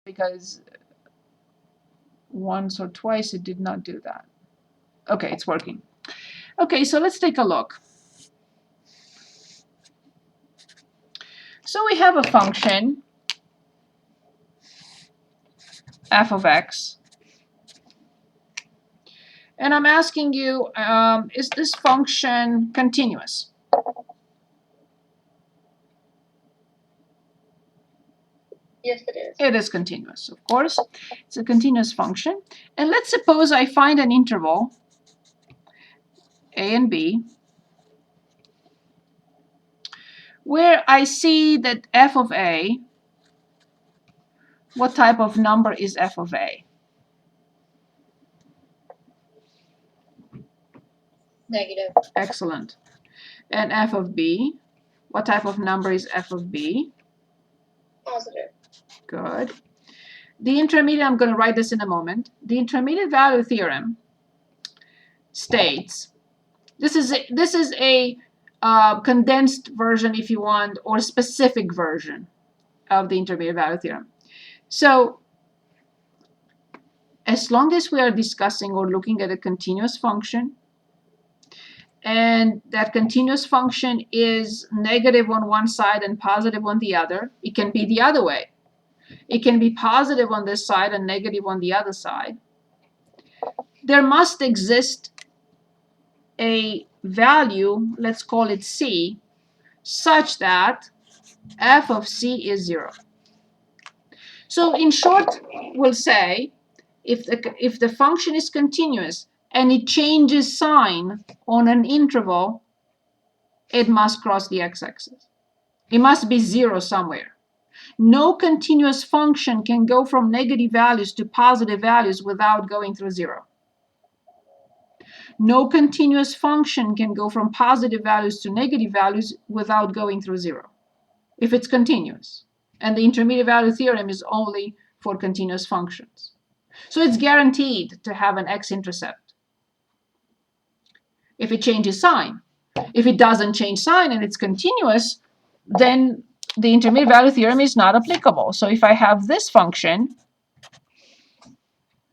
because once or twice it did not do that. Okay, it's working. Okay, so let's take a look. So we have a function f of x, and I'm asking you, is this function continuous? Yes, it is. It is continuous, of course. It's a continuous function. And let's suppose I find an interval, a and b, where I see that f of a, what type of number is f of a? Negative. Excellent. And f of b, what type of number is f of b? Positive. Good. The intermediate, I'm going to write this in a moment. The intermediate value theorem states, this is a condensed version, if you want, or specific version of the intermediate value theorem. So as long as we are discussing or looking at a continuous function, and that continuous function is negative on one side and positive on the other, it can be the other way. It can be positive on this side and negative on the other side. There must exist a value, let's call it c, such that f of c is 0. So in short, we'll say if the function is continuous and it changes sign on an interval, it must cross the x-axis. It must be 0 somewhere. No continuous function can go from negative values to positive values without going through 0. No continuous function can go from positive values to negative values without going through 0, if it's continuous. And the intermediate value theorem is only for continuous functions. So it's guaranteed to have an x-intercept if it changes sign. If it doesn't change sign and it's continuous, then the intermediate value theorem is not applicable. So if I have this function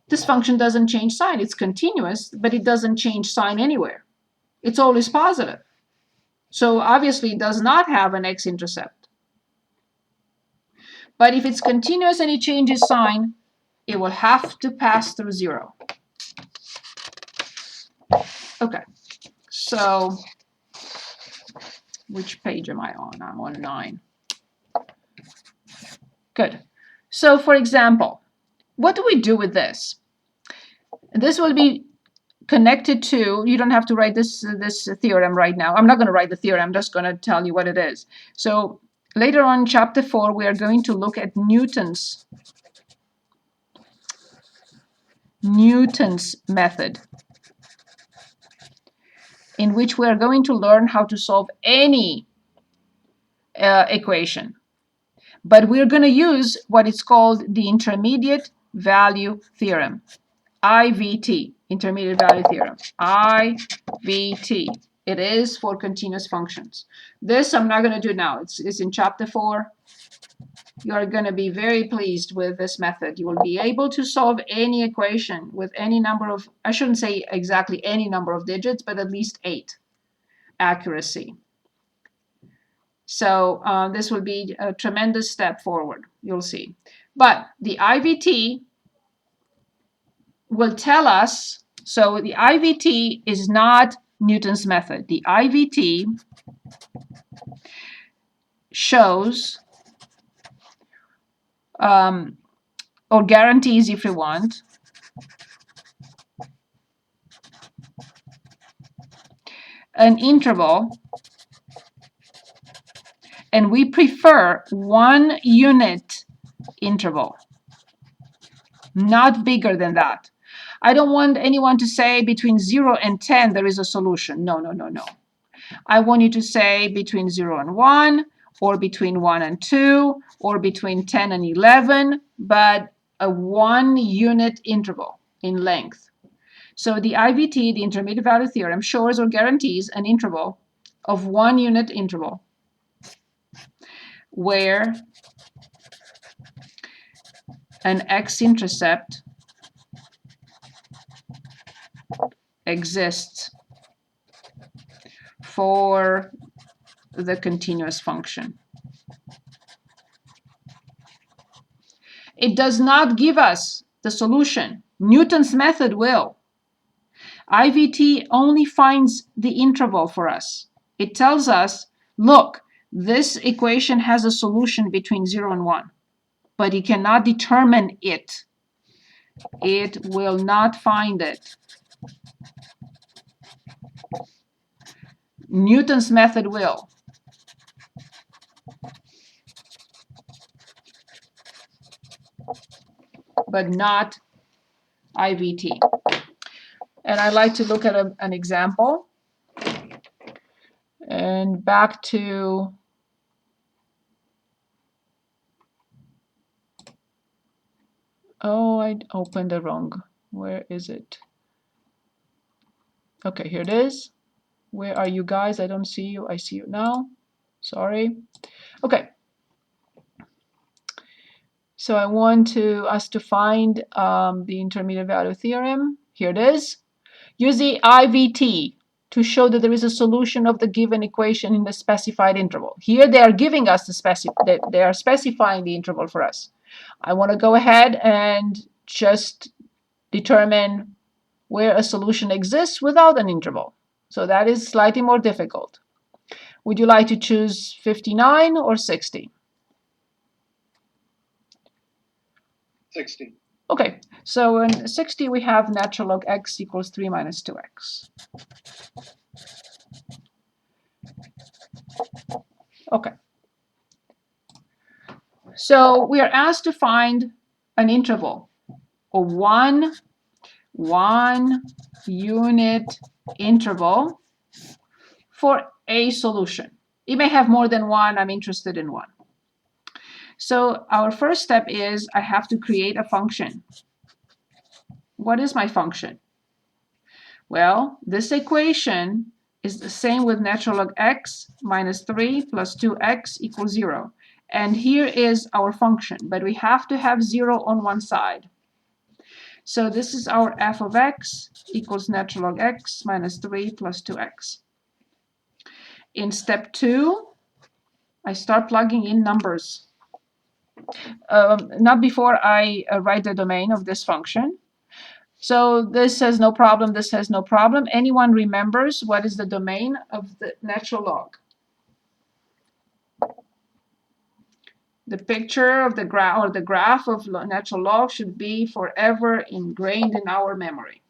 doesn't change sign. It's continuous, but it doesn't change sign anywhere. It's always positive. So obviously it does not have an x-intercept. But if it's continuous and it changes sign, it will have to pass through 0. Okay, so which page am I on? I'm on 9. Good. So for example, what do we do with this? This will be connected to, you don't have to write this theorem right now. I'm not going to write the theorem, I'm just going to tell you what it is. So later on in chapter 4, we are going to look at Newton's method, in which we are going to learn how to solve any equation. But we're going to use what is called the intermediate value theorem, IVT, intermediate value theorem, IVT. It is for continuous functions. This I'm not going to do now. It's in chapter 4. You're going to be very pleased with this method. You will be able to solve any equation with any number of, I shouldn't say exactly any number of digits, but at least 8 accuracy. So this will be a tremendous step forward, you'll see. But the IVT will tell us, so the IVT is not Newton's method. The IVT shows or guarantees, if you want, an interval, and we prefer 1 unit interval, not bigger than that. I don't want anyone to say between 0 and 10 there is a solution. No, no, no, no. I want you to say between 0 and 1, or between 1 and 2, or between 10 and 11, but a 1 unit interval in length. So the IVT, the intermediate value theorem, shows or guarantees an interval of 1 unit interval where an x-intercept exists for the continuous function. It does not give us the solution. Newton's method will. IVT only finds the interval for us. It tells us, look, this equation has a solution between 0 and 1, but it cannot determine it. It will not find it. Newton's method will. But not IVT. And I'd like to look at an example. And back to oh, I opened the wrong. Where is it? Okay, here it is. Where are you guys? I don't see you. I see you now. Sorry. Okay. So I want us to find the intermediate value theorem. Here it is. Use the IVT to show that there is a solution of the given equation in the specified interval. Here they are giving us they are specifying the interval for us. I want to go ahead and just determine where a solution exists without an interval. So that is slightly more difficult. Would you like to choose 59 or 60? 60. Okay, so in 60 we have natural log x equals 3 minus 2x. Okay. So we are asked to find an interval, a one unit interval for a solution. It may have more than one. I'm interested in one. So our first step is I have to create a function. What is my function? Well, this equation is the same with natural log x minus 3 plus 2x equals 0. And here is our function, but we have to have 0 on one side. So this is our f of x equals natural log x minus 3 plus 2x. In step 2, I start plugging in numbers. Not before I write the domain of this function. So this has no problem, this has no problem. Anyone remembers what is the domain of the natural log? The picture of the graph or the graph of natural log should be forever ingrained in our memory.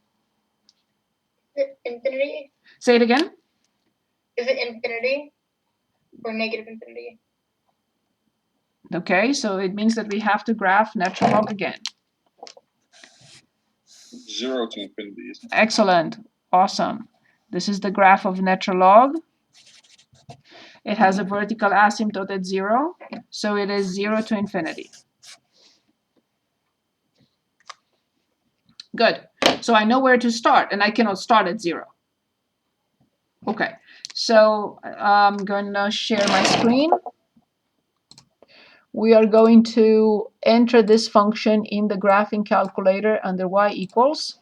Is it infinity? Say it again. Is it infinity or negative infinity? Okay, so it means that we have to graph natural log again. 0 to infinity. Excellent. Awesome. This is the graph of natural log. It has a vertical asymptote at 0, so it is 0 to infinity. Good. So I know where to start, and I cannot start at 0. Okay, so I'm going to share my screen. We are going to enter this function in the graphing calculator under y equals.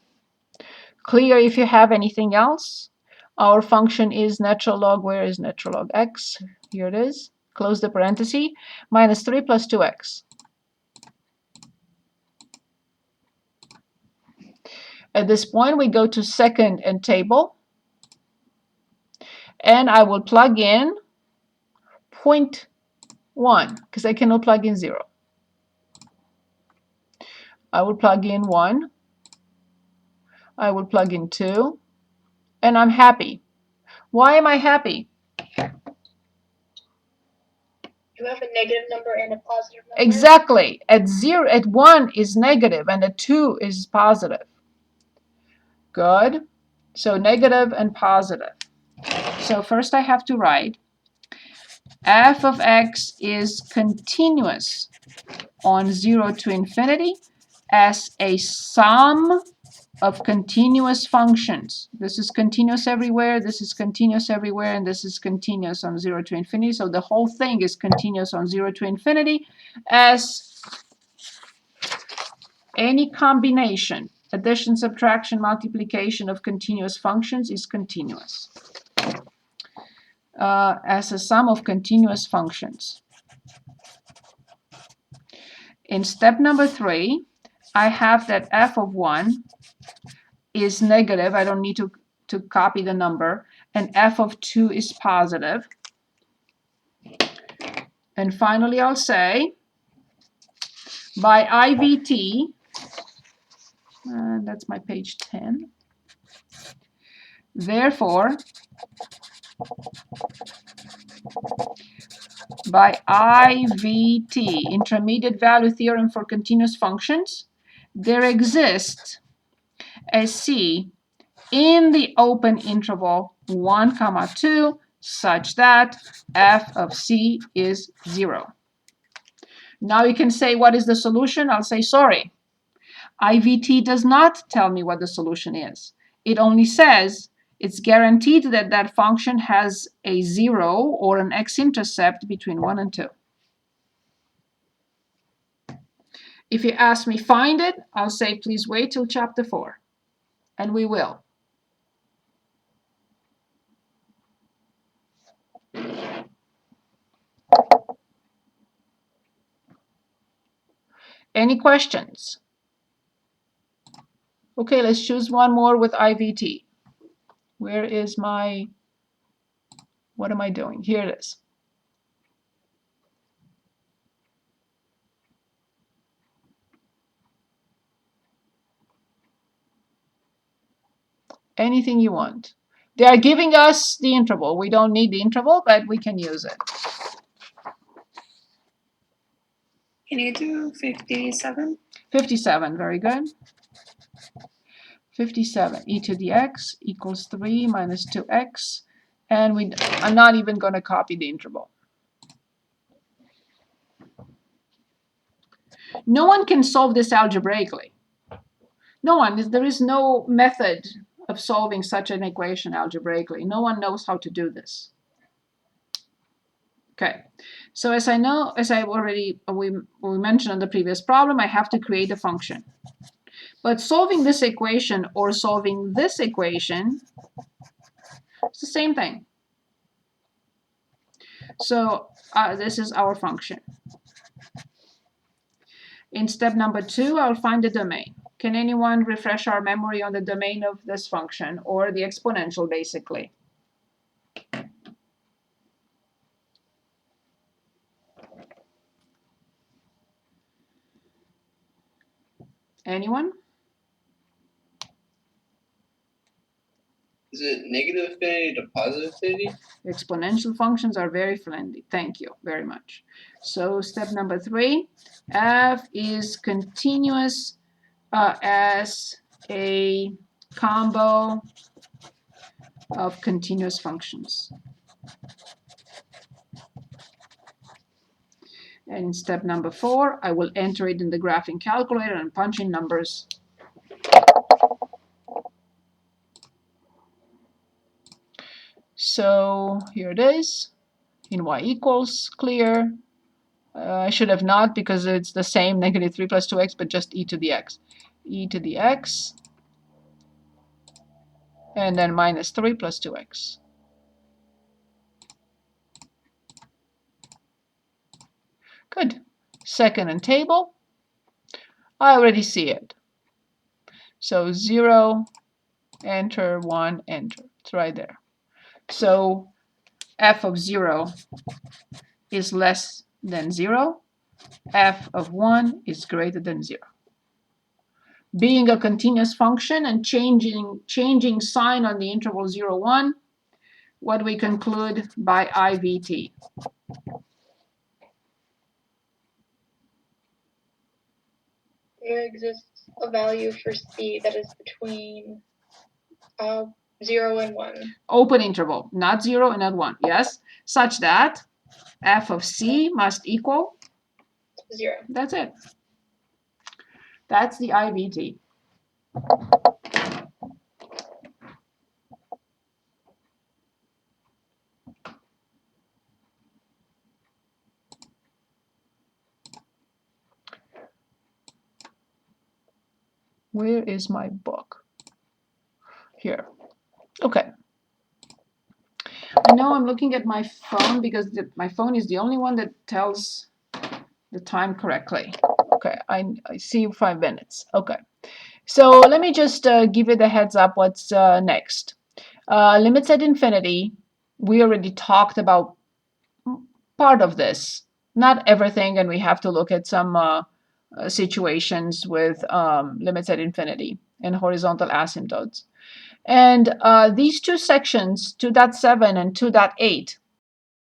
Clear if you have anything else. Our function is natural log. Where is natural log x? Here it is. Close the parenthesis. Minus 3 plus 2x. At this point, we go to second and table. And I will plug in 0.1 because I cannot plug in 0. I will plug in 1. I will plug in 2. And I'm happy. Why am I happy? You have a negative number and a positive number? Exactly. At 1 is negative and at 2 is positive. Good. So negative and positive. So first I have to write f of x is continuous on 0 to infinity as a sum of continuous functions. This is continuous everywhere, this is continuous everywhere, and this is continuous on 0 to infinity. So the whole thing is continuous on 0 to infinity as any combination, addition, subtraction, multiplication of continuous functions is continuous. As a sum of continuous functions. In step number 3, I have that f of 1 is negative. I don't need to copy the number. And f of 2 is positive. And finally, I'll say, by IVT, that's my page 10. Therefore, by IVT, intermediate value theorem for continuous functions, there exists a C in the open interval 1, 2 such that f of C is 0. Now you can say, what is the solution? I'll say, sorry. IVT does not tell me what the solution is. It only says it's guaranteed that that function has a 0 or an x-intercept between 1 and 2. If you ask me find it, I'll say please wait till chapter 4. And we will. Any questions? Okay, let's choose one more with IVT. Where is my, what am I doing? Here it is. Anything you want. They are giving us the interval. We don't need the interval, but we can use it. Can you do 57? 57, very good. 57, e to the x equals 3 minus 2x. And I'm not even going to copy the interval. No one can solve this algebraically. No one. There is no method of solving such an equation algebraically. No one knows how to do this. Okay, so as I already we mentioned on the previous problem, I have to create a function. But solving this equation or solving this equation, it's the same thing. So this is our function. In step number 2, I'll find the domain. Can anyone refresh our memory on the domain of this function, or the exponential, basically? Anyone? Is it negative infinity to positive infinity? Exponential functions are very friendly. Thank you very much. So step number 3, f is continuous as a combo of continuous functions. And in step number 4, I will enter it in the graphing calculator and punch in numbers. So here it is, in y equals, clear. I should have not, because it's the same, negative 3 plus 2x, but just e to the x. E to the x, and then minus 3 plus 2x. Good. Second and table. I already see it. So 0, enter, 1, enter. It's right there. So f of 0 is less than 0. F of 1 is greater than 0. Being a continuous function and changing sign on the interval 0, 1, what do we conclude by IVT? There exists a value for C that is between 0 and 1. Open interval, not 0 and not 1, yes? Such that f of C must equal 0. That's it. That's the IVT. Where is my book? Here. Okay. I know I'm looking at my phone because my phone is the only one that tells the time correctly. Okay, I see 5 minutes. Okay. So let me just give you the heads up what's next. Limits at infinity. We already talked about part of this, not everything, and we have to look at some situations with limits at infinity and horizontal asymptotes. And these two sections, 2.7 and 2.8,